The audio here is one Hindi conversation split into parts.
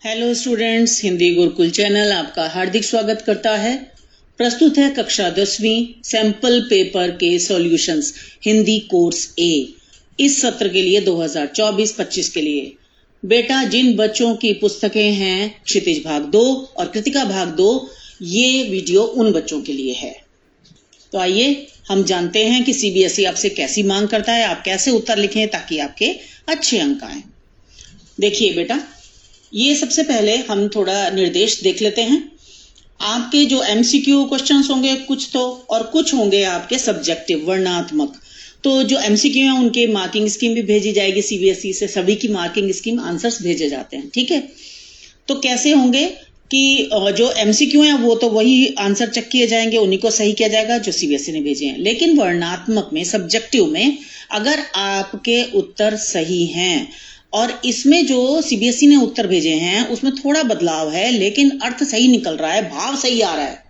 Hello students, Hindi Gurukul channel आपका हार्दिक स्वागत करता है। प्रस्तुत है कक्षा 10वीं सैंपल पेपर के सॉल्यूशंस हिंदी कोर्स ए इस सत्र के लिए 2024-25 के लिए। बेटा, जिन बच्चों की पुस्तकें हैं क्षितिज भाग 2 और कृतिका भाग 2, ये वीडियो उन बच्चों के लिए है। तो आइए हम जानते हैं कि सीबीएसई आपसे कैसी मांग करता है, आप कैसे उत्तर लिखें ताकि आपके अच्छे अंक आए। देखिए बेटा, ये सबसे पहले हम थोड़ा निर्देश देख लेते हैं। आपके जो एमसीक्यू क्वेश्चंस होंगे कुछ तो, और कुछ होंगे आपके सब्जेक्टिव वर्णनात्मक। तो जो एमसीक्यू हैं उनके मार्किंग स्कीम भी भेजी जाएगी सीबीएसई से, सभी की मार्किंग स्कीम आंसर्स भेजे जाते हैं। ठीक है, तो कैसे होंगे कि जो एमसीक्यू हैं वो तो वही आंसर चेक किए जाएंगे, उन्हीं को सही किया जाएगा जो सीबीएसई ने भेजे हैं। लेकिन वर्णनात्मक में, सब्जेक्टिव में, अगर आपके उत्तर सही हैं और इसमें जो सीबीएसई ने उत्तर भेजे हैं उसमें थोड़ा बदलाव है लेकिन अर्थ सही निकल रहा है, भाव सही आ रहा है,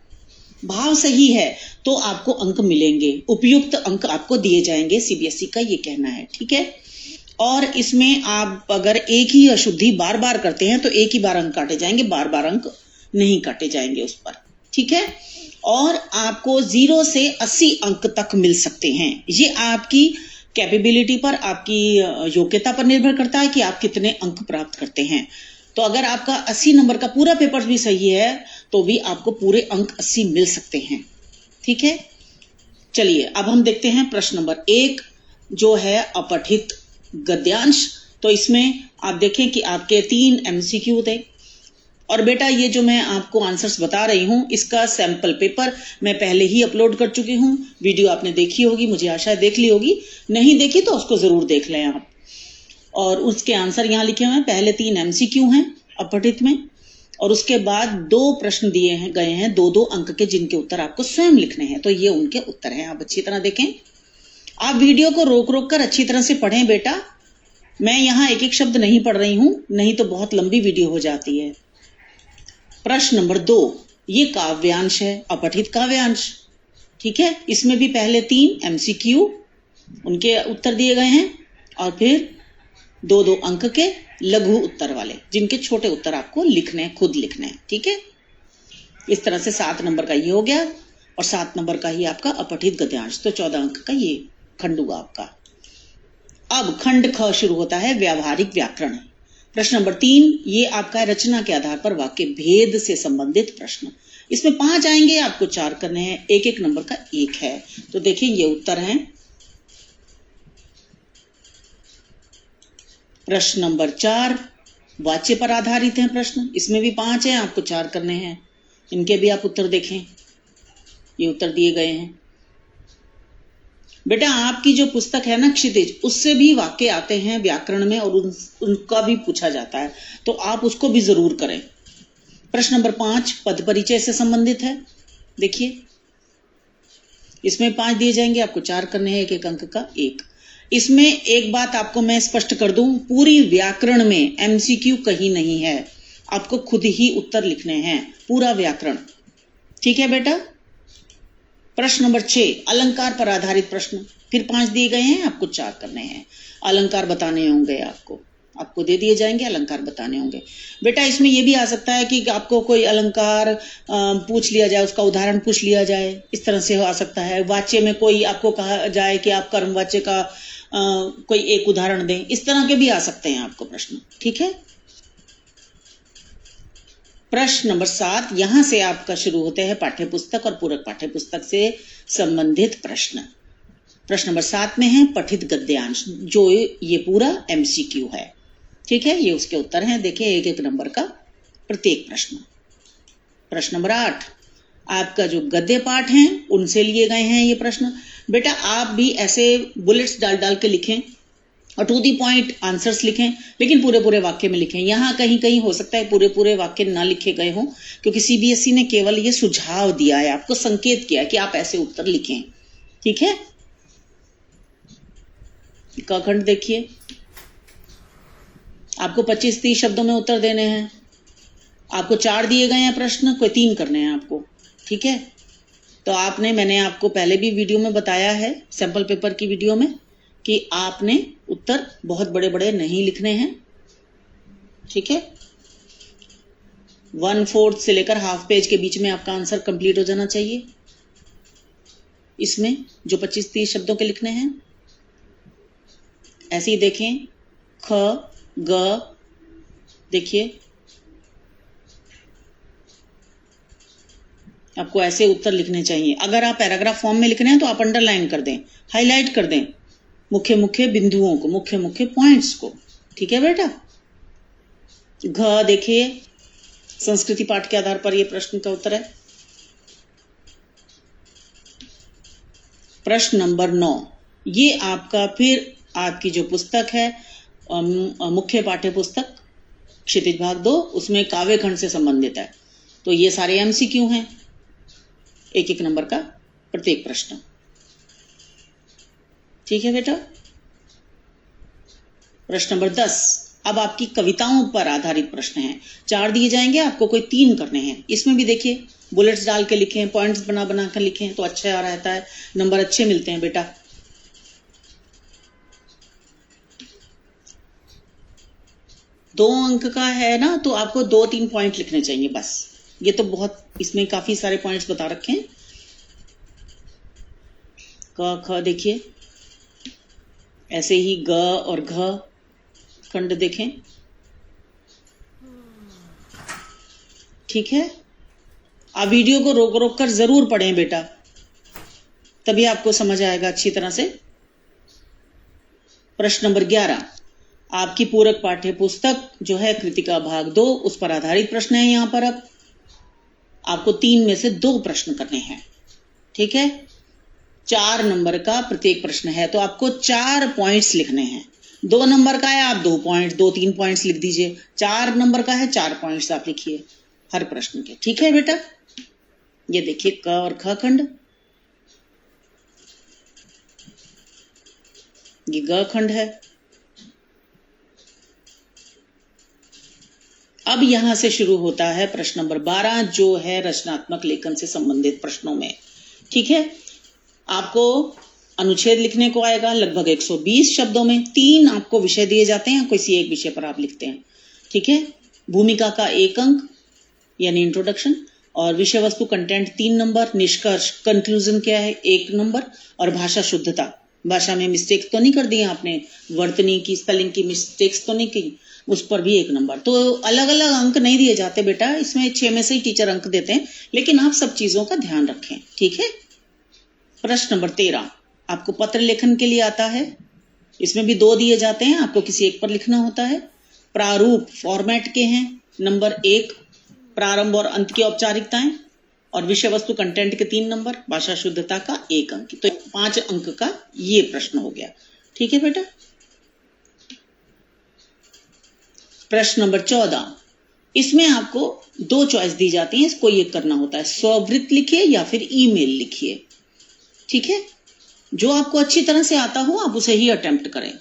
भाव सही है, तो आपको अंक मिलेंगे, उपयुक्त अंक आपको दिए जाएंगे, सीबीएसई का ये कहना है। ठीक है, और इसमें आप अगर एक ही अशुद्धि बार बार करते हैं तो एक ही बार अंक काटे जाएंगे, बार बार अंक नहीं काटे जाएंगे उस पर। ठीक है, और आपको 0 से 80 अंक तक मिल सकते हैं। ये आपकी कैपेबिलिटी पर, आपकी योग्यता पर निर्भर करता है कि आप कितने अंक प्राप्त करते हैं। तो अगर आपका 80 नंबर का पूरा पेपर भी सही है तो भी आपको पूरे अंक 80 मिल सकते हैं। ठीक है, चलिए अब हम देखते हैं प्रश्न नंबर 1 जो है अपठित गद्यांश। तो इसमें आप देखें कि आपके 3 एमसीक्यू थे। और बेटा, ये जो मैं आपको आंसर्स बता रही हूं इसका सैंपल पेपर मैं पहले ही अपलोड कर चुकी हूं। वीडियो आपने देखी होगी, मुझे आशा है देख ली होगी, नहीं देखी तो उसको जरूर देख लें आप। और उसके आंसर यहां लिखे हुए हैं। पहले 3 एमसीक्यू हैं अपठित में, और उसके बाद 2 प्रश्न दिए गए हैं 2-2 अंक के, जिनके उत्तर आपको स्वयं लिखने हैं। तो ये उनके उत्तर हैं, आप अच्छी तरह देखें। आप वीडियो को रोक रोक कर अच्छी तरह से पढ़ें बेटा। मैं यहाँ एक एक शब्द नहीं पढ़ रही हूं, नहीं तो बहुत लंबी वीडियो हो जाती है। प्रश्न नंबर 2, ये काव्यांश है, अपठित काव्यांश। ठीक है, इसमें भी पहले 3 एमसीक्यू, उनके उत्तर दिए गए हैं, और फिर 2-2 अंक के लघु उत्तर वाले, जिनके छोटे उत्तर आपको लिखने हैं, खुद लिखने हैं। ठीक है, इस तरह से 7 नंबर का ये हो गया, और 7 नंबर का ही आपका अपठित गद्यांश, तो 14 अंक का ये खंड हुआ आपका। अब खंड ख शुरू होता है, व्यावहारिक व्याकरण। प्रश्न नंबर 3, ये आपका रचना के आधार पर वाक्य भेद से संबंधित प्रश्न। इसमें 5 आएंगे, आपको 4 करने हैं, एक एक नंबर का 1 है। तो देखिए ये उत्तर हैं। प्रश्न नंबर 4 वाच्य पर आधारित है प्रश्न, इसमें भी 5 हैं, आपको 4 करने हैं। इनके भी आप उत्तर देखें, ये उत्तर दिए गए हैं। बेटा, आपकी जो पुस्तक है ना क्षितिज, उससे भी वाक्य आते हैं व्याकरण में, और उनका भी पूछा जाता है, तो आप उसको भी जरूर करें। प्रश्न नंबर 5 पद परिचय से संबंधित है। देखिए इसमें 5 दिए जाएंगे, आपको 4 करने हैं, एक एक अंक का 1। इसमें एक बात आपको मैं स्पष्ट कर दूं, पूरी व्याकरण में एमसीक्यू कहीं नहीं है, आपको खुद ही उत्तर लिखने हैं, पूरा व्याकरण। ठीक है बेटा। प्रश्न नंबर 6 अलंकार पर आधारित प्रश्न, फिर 5 दिए गए हैं, आपको 4 करने हैं। अलंकार बताने होंगे, आपको दे दिए जाएंगे, अलंकार बताने होंगे। बेटा, इसमें यह भी आ सकता है कि आपको कोई अलंकार पूछ लिया जाए, उसका उदाहरण पूछ लिया जाए, इस तरह से आ सकता है। वाच्य में कोई आपको कहा जाए कि आप कर्म वाच्य का कोई एक उदाहरण दें, इस तरह के भी आ सकते हैं आपको प्रश्न। ठीक है, प्रश्न नंबर 7 यहां से आपका शुरू होते हैं पाठ्यपुस्तक और पूरक पाठ्यपुस्तक से संबंधित प्रश्न। प्रश्न नंबर 7 में है पठित गद्यांश, जो ये पूरा एमसीक्यू है। ठीक है, ये उसके उत्तर हैं, देखिए एक एक नंबर का प्रत्येक प्रश्न। प्रश्न नंबर 8 आपका जो गद्य पाठ हैं उनसे लिए गए हैं ये प्रश्न। बेटा, आप भी ऐसे बुलेट्स डाल डाल के लिखें और टू दी पॉइंट आंसर्स लिखें, लेकिन पूरे पूरे वाक्य में लिखें। यहां कहीं कहीं हो सकता है पूरे पूरे वाक्य ना लिखे गए हों, क्योंकि सीबीएसई ने केवल ये सुझाव दिया है, आपको संकेत किया है कि आप ऐसे उत्तर लिखें। ठीक है, क खंड देखिए, आपको 25-30 शब्दों में उत्तर देने हैं। आपको 4 दिए गए हैं प्रश्न, कोई 3 करने हैं आपको। ठीक है, तो मैंने आपको पहले भी वीडियो में बताया है, सैंपल पेपर की वीडियो में, कि आपने उत्तर बहुत बड़े बड़े नहीं लिखने हैं। ठीक है, 1/4 से लेकर हाफ पेज के बीच में आपका आंसर कंप्लीट हो जाना चाहिए। इसमें जो 25-30 शब्दों के लिखने हैं ऐसे ही देखें, ख ग, देखिए आपको ऐसे उत्तर लिखने चाहिए। अगर आप पैराग्राफ फॉर्म में लिख रहे हैं तो आप अंडरलाइन कर दें, हाईलाइट कर दें मुख्य मुख्य बिंदुओं को, मुख्य मुख्य पॉइंट्स को। ठीक है बेटा। घ देखिए, संस्कृति पाठ के आधार पर यह प्रश्न का उत्तर है। प्रश्न नंबर 9, ये आपका फिर आपकी जो पुस्तक है मुख्य पाठ्य पुस्तक क्षितिज भाग 2, उसमें काव्य खंड से संबंधित है। तो ये सारे MCQ हैं, एक एक नंबर का प्रत्येक प्रश्न। ठीक है बेटा। प्रश्न नंबर 10, अब आपकी कविताओं पर आधारित प्रश्न हैं। 4 दिए जाएंगे, आपको कोई 3 करने हैं। इसमें भी देखिए बुलेट्स डाल के लिखें, पॉइंट्स बना बना कर लिखें तो अच्छा रहता है, नंबर अच्छे मिलते हैं बेटा। दो अंक का है ना, तो आपको 2-3 पॉइंट लिखने चाहिए बस। ये तो बहुत, इसमें काफी सारे पॉइंट्स बता रखे हैं। क ख देखिए, ऐसे ही ग और घ खंड देखें। ठीक है। आप वीडियो को रोक रोक कर जरूर पढ़ें बेटा, तभी आपको समझ आएगा अच्छी तरह से। प्रश्न नंबर 11, आपकी पूरक पाठ्य पुस्तक जो है कृतिका भाग 2, उस पर आधारित प्रश्न है। यहां पर अब आपको 3 में से 2 प्रश्न करने हैं। ठीक है। 4 नंबर का प्रत्येक प्रश्न है, तो आपको 4 पॉइंट्स लिखने हैं। 2 नंबर का है, आप 2 पॉइंट, 2-3 पॉइंट्स लिख दीजिए। 4 नंबर का है, 4 पॉइंट्स आप लिखिए हर प्रश्न के। ठीक है बेटा। ये देखिए क और ख खंड, ये ग खंड है। अब यहां से शुरू होता है प्रश्न नंबर 12, जो है रचनात्मक लेखन से संबंधित प्रश्नों में। ठीक है। आपको अनुच्छेद लिखने को आएगा लगभग 120 शब्दों में। 3 आपको विषय दिए जाते हैं, किसी एक विषय पर आप लिखते हैं। ठीक है। भूमिका का 1 अंक यानी इंट्रोडक्शन, और विषय वस्तु कंटेंट 3 नंबर, निष्कर्ष कंक्लूजन क्या है 1 नंबर, और भाषा शुद्धता, भाषा में मिस्टेक्स तो नहीं कर दी आपने, वर्तनी की स्पेलिंग की मिस्टेक्स तो नहीं की, उस पर भी 1 नंबर। तो अलग अलग अंक नहीं दिए जाते बेटा, इसमें 6 में से ही टीचर अंक देते हैं, लेकिन आप सब चीजों का ध्यान रखें। ठीक है। प्रश्न नंबर 13, आपको पत्र लेखन के लिए आता है। इसमें भी 2 दिए जाते हैं, आपको किसी एक पर लिखना होता है। प्रारूप फॉर्मेट के हैं। नंबर 1 प्रारंभ और अंत की औपचारिकताएं, और विषय वस्तु कंटेंट के 3 नंबर, भाषा शुद्धता का 1 अंक। तो 5 अंक का ये प्रश्न हो गया। ठीक है बेटा। प्रश्न नंबर 14, इसमें आपको 2 चॉइस दी जाती हैं, कोई एक करना होता है। स्ववृत्त लिखिए या फिर ईमेल लिखिए। ठीक है। जो आपको अच्छी तरह से आता हो आप उसे ही अटेम्प्ट करें।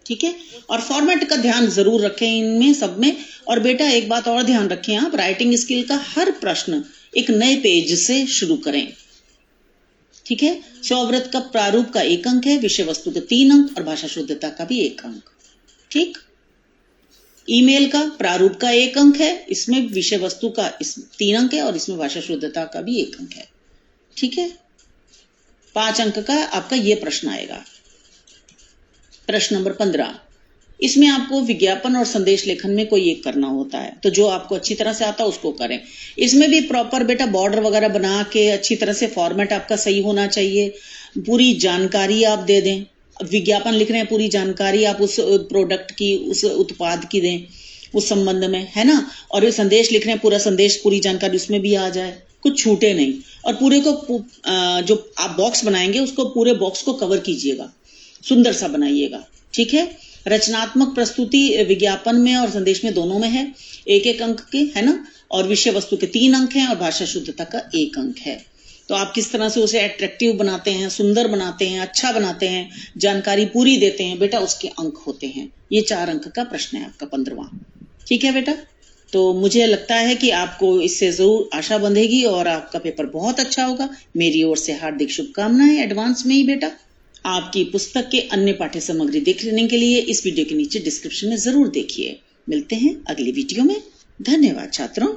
ठीक है। और फॉर्मेट का ध्यान जरूर रखें इनमें सब में। और बेटा एक बात और ध्यान रखें, आप राइटिंग स्किल का हर प्रश्न एक नए पेज से शुरू करें। ठीक है। स्ववृत्त का प्रारूप का 1 अंक है, विषय वस्तु के 3 अंक, और भाषा शुद्धता का भी 1 अंक। ठीक। ईमेल का प्रारूप का 1 अंक है, इसमें विषय वस्तु का 3 अंक है, और इसमें भाषा शुद्धता का भी 1 अंक है। ठीक है। 5 अंक का आपका ये प्रश्न आएगा। प्रश्न नंबर 15, इसमें आपको विज्ञापन और संदेश लेखन में कोई एक करना होता है, तो जो आपको अच्छी तरह से आता है उसको करें। इसमें भी प्रॉपर बेटा बॉर्डर वगैरह बना के अच्छी तरह से, फॉर्मेट आपका सही होना चाहिए, पूरी जानकारी आप दे दें। विज्ञापन लिख रहे हैं, पूरी जानकारी आप उस प्रोडक्ट की, उस उत्पाद की दें, उस संबंध में, है ना। और ये संदेश लिख रहे हैं, पूरा संदेश, पूरी जानकारी उसमें भी आ जाए, कुछ छूटे नहीं। और पूरे को जो आप बॉक्स बनाएंगे उसको, पूरे बॉक्स को कवर कीजिएगा, सुंदर सा बनाइएगा। ठीक है। रचनात्मक प्रस्तुति विज्ञापन में और संदेश में दोनों में है, 1-1 अंक के, है ना। और विषय वस्तु के 3 अंक हैं, और भाषा शुद्धता का 1 अंक है। तो आप किस तरह से उसे अट्रैक्टिव बनाते हैं, सुंदर बनाते हैं, अच्छा बनाते हैं, जानकारी पूरी देते हैं बेटा, उसके अंक होते हैं। ये 4 अंक का प्रश्न है आपका 15वां। ठीक है बेटा। तो मुझे लगता है कि आपको इससे जरूर आशा बंधेगी और आपका पेपर बहुत अच्छा होगा। मेरी ओर से हार्दिक शुभकामनाएं एडवांस में ही बेटा। आपकी पुस्तक के अन्य पाठ्य सामग्री देखने के लिए इस वीडियो के नीचे डिस्क्रिप्शन में जरूर देखिए। मिलते हैं अगली वीडियो में। धन्यवाद छात्रों।